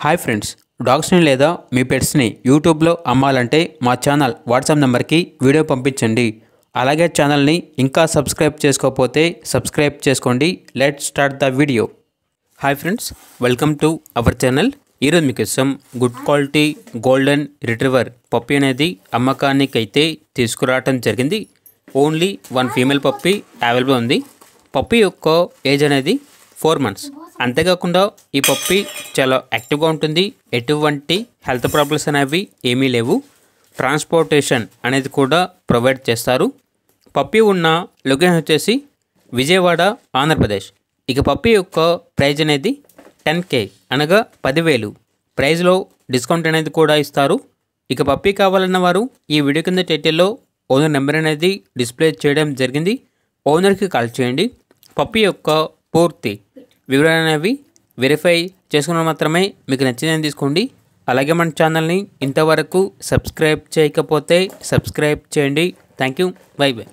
Hi friends, డాగ్స్ని లేదా మీ పెట్స్ని యూట్యూబ్లో అమ్మాలంటే మా ఛానల్ వాట్సాప్ నెంబర్కి వీడియో పంపించండి. అలాగే ఛానల్ని ఇంకా సబ్స్క్రైబ్ చేసుకోకపోతే సబ్స్క్రైబ్ చేసుకోండి. Let's start the video. Hi friends, welcome to our channel. ఈరోజు మీకోసం good quality golden retriever puppy అనేది అమ్మకానికి అయితే తీసుకురావటం జరిగింది. ఓన్లీ 1 ఫీమేల్ పప్పీ అవైలబుల్ ఉంది. పప్పీ యొక్క ఏజ్ అనేది 4 months. అంతేకాకుండా ఈ పప్పీ చాలా యాక్టివ్గా ఉంటుంది. ఎటువంటి హెల్త్ ప్రాబ్లమ్స్ అనేవి ఏమీ లేవు. ట్రాన్స్పోర్టేషన్ అనేది కూడా ప్రొవైడ్ చేస్తారు. పప్పీ ఉన్న లొకేషన్ వచ్చేసి విజయవాడ, ఆంధ్రప్రదేశ్. ఇక పప్పీ యొక్క ప్రైజ్ అనేది 10K అనగా 10,000. ప్రైజ్లో డిస్కౌంట్ అనేది కూడా ఇస్తారు. ఇక పప్పీ కావాలన్న వారు ఈ వీడియో కింద టైటిల్లో ఓనర్ నెంబర్ అనేది డిస్ప్లే చేయడం జరిగింది. ఓనర్కి కాల్ చేయండి. పప్పీ యొక్క పూర్తి వివరాలు అనేవి వెరిఫై చేసుకున్న మాత్రమే మీకు నచ్చిందని తీసుకోండి. అలాగే మన ఛానల్ని ఇంతవరకు సబ్స్క్రైబ్ చేయకపోతే సబ్స్క్రైబ్ చేయండి. Thank you. By by.